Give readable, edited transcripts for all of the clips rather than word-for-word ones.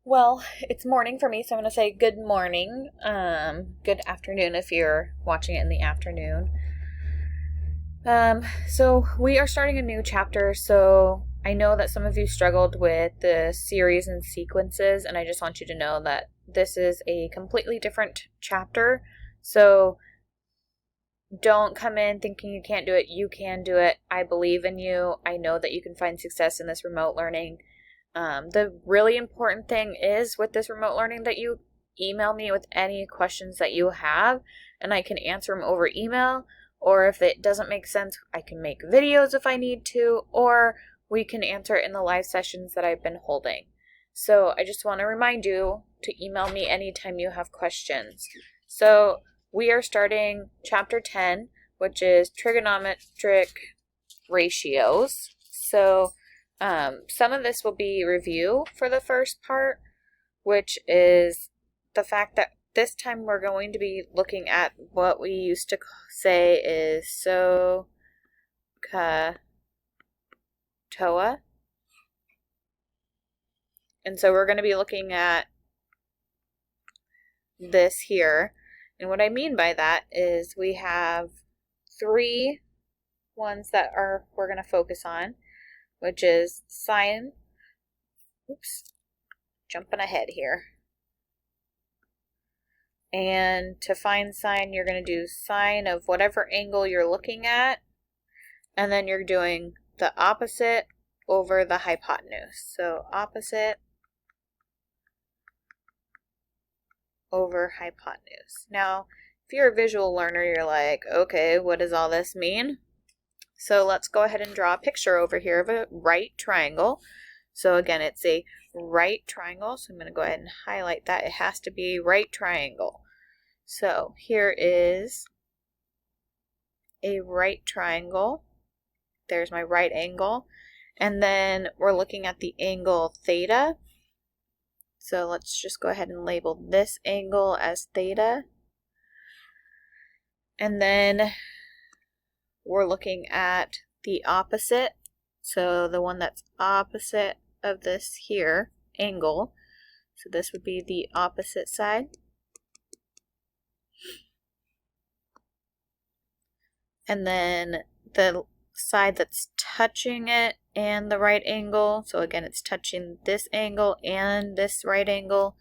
Well, it's morning for me, so I'm going to say good morning. Good afternoon if you're watching it in the afternoon. So we are starting a new chapter, so I know that some of you struggled with the series and sequences, and I just want you to know that this is a completely different chapter. So don't come in thinking you can't do it. You can do it. I believe in you. I know that you can find success in this remote learning. The really important thing is with this remote learning that you email me with any questions that you have, and I can answer them over email. Or if it doesn't make sense, I can make videos if I need to, or we can answer it in the live sessions that I've been holding. So I just want to remind you to email me anytime you have questions. So we are starting chapter 10, which is trigonometric ratios. So some of this will be review for the first part, which is the fact that this time we're going to be looking at what we used to say is SOHCAHTOA. And so we're going to be looking at this here. And what I mean by that is we have three ones that we're going to focus on, which is sine, jumping ahead here. And to find sine, you're going to do sine of whatever angle you're looking at, and then you're doing the opposite over the hypotenuse. So opposite over hypotenuse. Now, if you're a visual learner, you're like, okay, what does all this mean? So let's go ahead and draw a picture over here of a right triangle. So again, it's a right triangle. So I'm going to go ahead and highlight that. It has to be right triangle. So here is a right triangle. There's my right angle. And then we're looking at the angle theta. So let's just go ahead and label this angle as theta. And then we're looking at the opposite. So the one that's opposite of this here angle. So this would be the opposite side. And then the side that's touching it and the right angle, so again it's touching this angle and this right angle,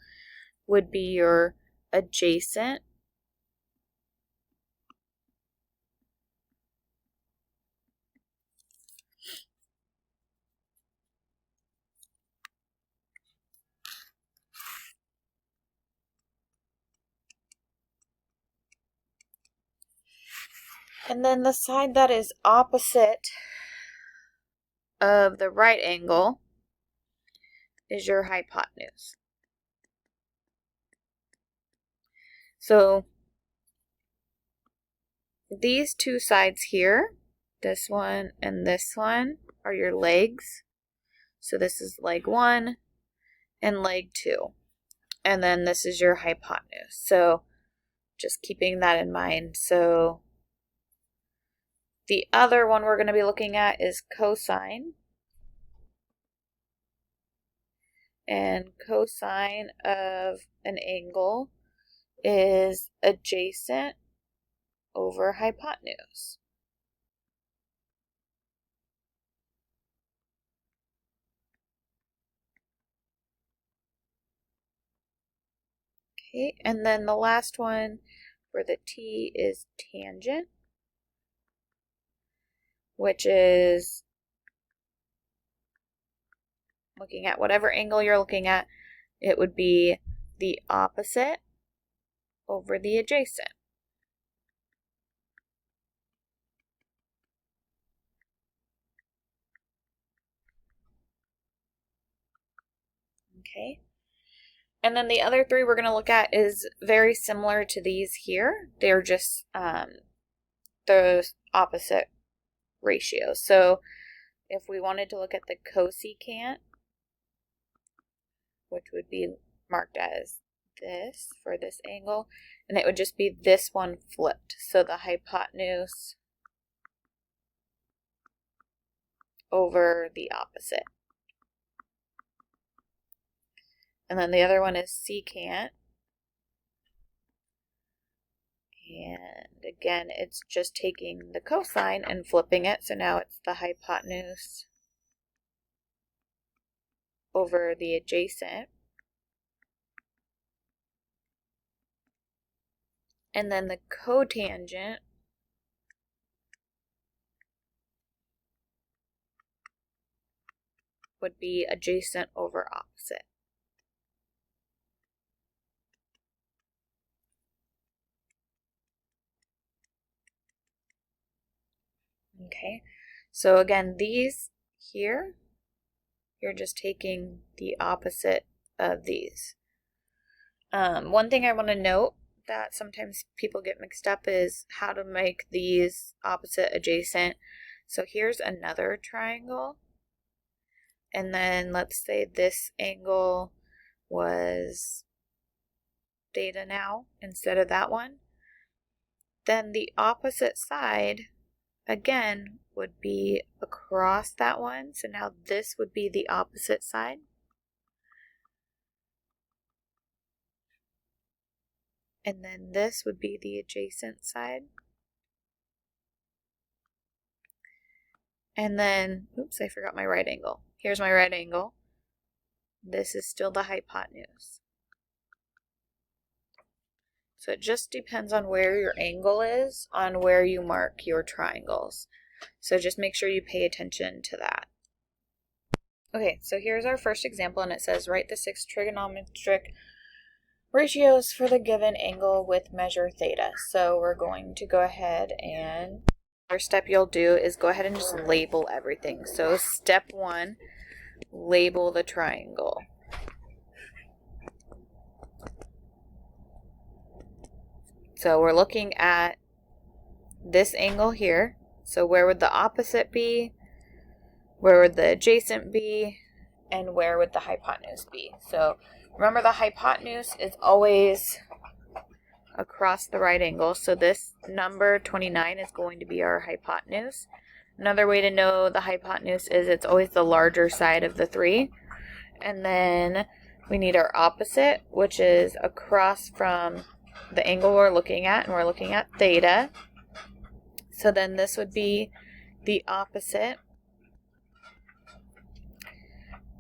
would be your adjacent. And then the side that is opposite of the right angle is your hypotenuse. So these two sides here, this one and this one, are your legs. So this is leg 1 and leg 2. And then this is your hypotenuse. So just keeping that in mind. So the other one we're going to be looking at is cosine. And cosine of an angle is adjacent over hypotenuse. Okay, and then the last one for the T is tangent, which is looking at whatever angle you're looking at, it would be the opposite over the adjacent. Okay. And then the other three we're going to look at is very similar to these here. They're just the opposite ratios. So if we wanted to look at the cosecant, which would be marked as this for this angle, and it would just be this one flipped. So the hypotenuse over the opposite. And then the other one is secant. And again, it's just taking the cosine and flipping it. So now it's the hypotenuse over the adjacent. And then the cotangent would be adjacent over opposite. Okay, so again, these here, you're just taking the opposite of these. One thing I want to note that sometimes people get mixed up is how to make these opposite adjacent. So here's another triangle. And then let's say this angle was theta now instead of that one. Then the opposite side, again, would be across that one. So now this would be the opposite side. And then this would be the adjacent side. And then, oops, I forgot my right angle. Here's my right angle. This is still the hypotenuse. So it just depends on where your angle is, on where you mark your triangles. So just make sure you pay attention to that. Okay, so here's our first example, and it says, write the 6 trigonometric ratios for the given angle with measure theta. So we're going to go ahead and first step you'll do is go ahead and just label everything. So step 1, label the triangle. So we're looking at this angle here. So where would the opposite be? Where would the adjacent be? And where would the hypotenuse be? So remember, the hypotenuse is always across the right angle. So this number 29 is going to be our hypotenuse. Another way to know the hypotenuse is it's always the larger side of the 3. And then we need our opposite, which is across from the angle we're looking at, and we're looking at theta. So then this would be the opposite.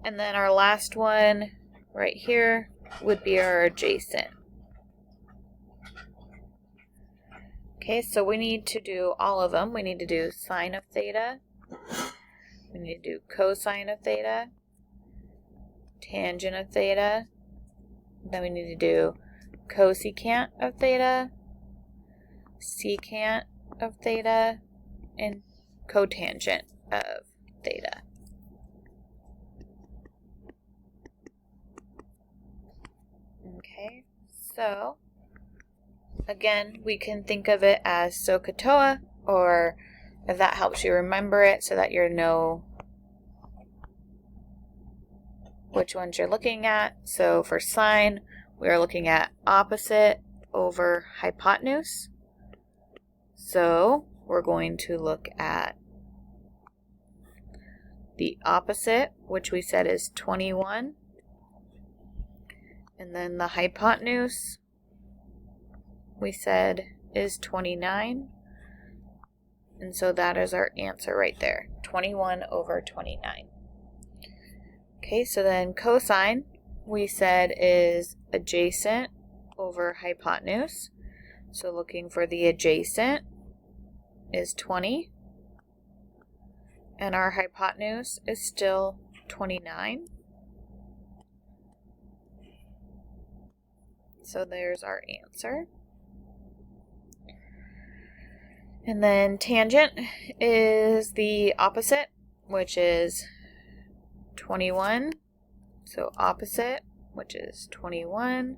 And then our last one right here would be our adjacent. Okay, so we need to do all of them. We need to do sine of theta. We need to do cosine of theta, tangent of theta. Then we need to do cosecant of theta, secant of theta, and cotangent of theta. Okay, so again, we can think of it as SOHCAHTOA, or if that helps you remember it so that you know which ones you're looking at. So for sine, we are looking at opposite over hypotenuse. So we're going to look at the opposite, which we said is 21. And then the hypotenuse, we said, is 29. And so that is our answer right there, 21 over 29. Okay, so then cosine, we said, is adjacent over hypotenuse. So looking for the adjacent is 20. And our hypotenuse is still 29. So there's our answer. And then tangent is the opposite, which is 21. So opposite, which is 21,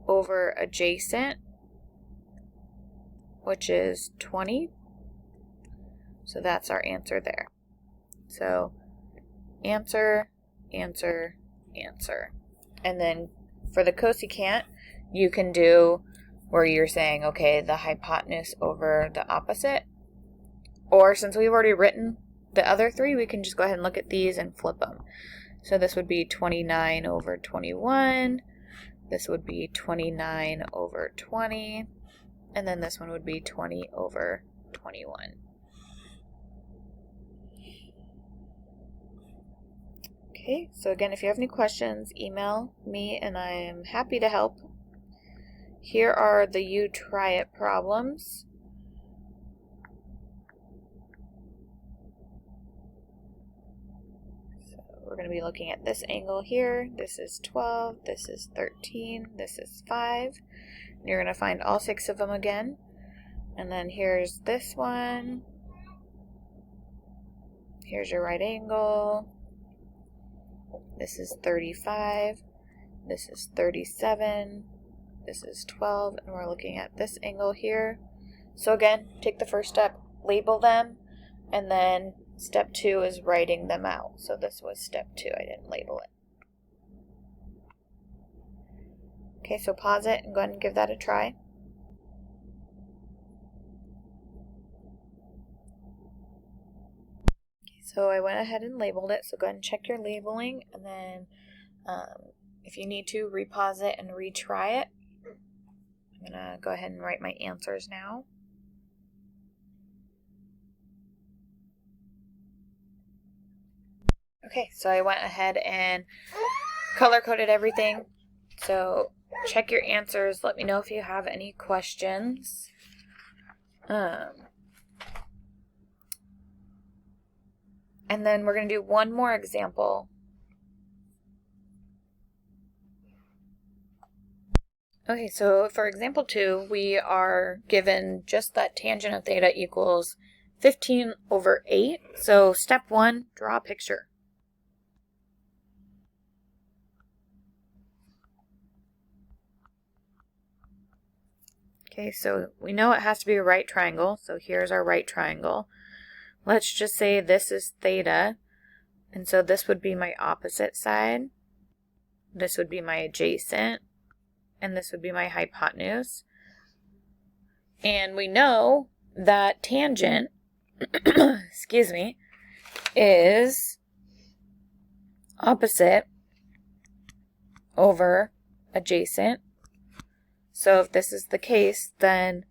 over adjacent, which is 20. So that's our answer there. So answer, answer, answer. And then for the cosecant, you can do where you're saying, okay, the hypotenuse over the opposite. Or since we've already written the other 3, we can just go ahead and look at these and flip them. So this would be 29 over 21. This would be 29 over 20. And then this one would be 20 over 21. Okay, so again, if you have any questions, email me and I am happy to help. Here are the You Try It problems. So we're going to be looking at this angle here. This is 12, this is 13, this is 5. And you're going to find all 6 of them again. And then here's this one. Here's your right angle. This is 35, this is 37, this is 12, and we're looking at this angle here. So again, take the first step, label them, and then step 2 is writing them out. So this was step 2, I didn't label it. Okay, so pause it and go ahead and give that a try. So I went ahead and labeled it, so go ahead and check your labeling, and then if you need to, repause it and retry it. I'm going to go ahead and write my answers now. Okay, so I went ahead and color-coded everything. So check your answers. Let me know if you have any questions. And then we're going to do one more example. Okay, so for example 2, we are given just that tangent of theta equals 15 over 8. So step 1, draw a picture. Okay, so we know it has to be a right triangle, so here's our right triangle. Let's just say this is theta, and so this would be my opposite side, this would be my adjacent, and this would be my hypotenuse. And we know that tangent, excuse me, is opposite over adjacent. So if this is the case, then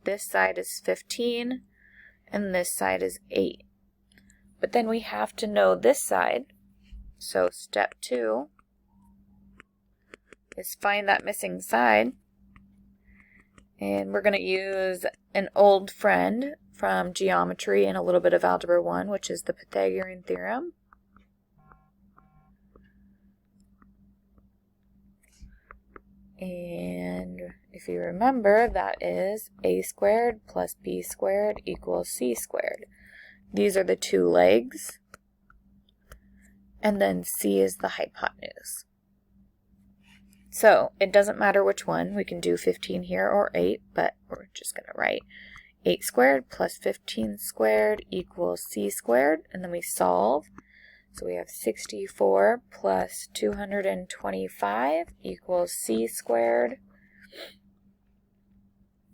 this side is 15, and this side is 8. But then we have to know this side. So step 2 is find that missing side. And we're going to use an old friend from geometry and a little bit of algebra 1, which is the Pythagorean theorem. And if you remember, that is a squared plus b squared equals c squared. These are the two legs, and then c is the hypotenuse. So it doesn't matter which one. We can do 15 here or 8, but we're just going to write 8 squared plus 15 squared equals c squared, and then we solve. So we have 64 plus 225 equals c squared.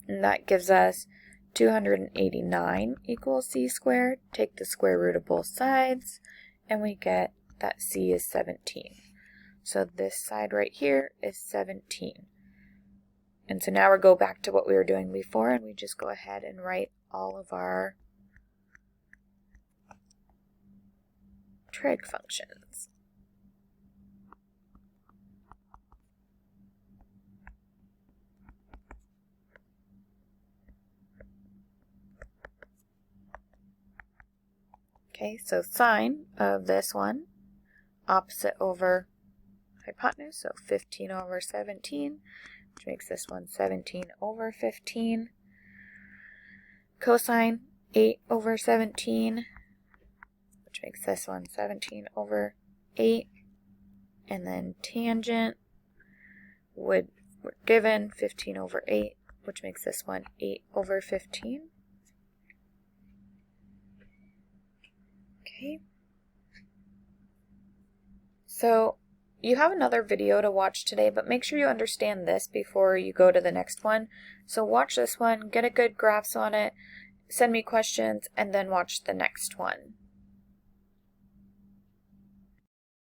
And that gives us 289 equals c squared. Take the square root of both sides, and we get that c is 17. So this side right here is 17. And so now we'll go back to what we were doing before, and we just go ahead and write all of our trig functions. Okay, so sine of this one, opposite over hypotenuse, so 15 over 17, which makes this one 17 over 15. Cosine 8 over 17, which makes this one 17 over 8. And then tangent we're given 15 over 8, which makes this one 8 over 15. Okay. So you have another video to watch today, but make sure you understand this before you go to the next one. So watch this one, get a good grasp on it, send me questions, and then watch the next one.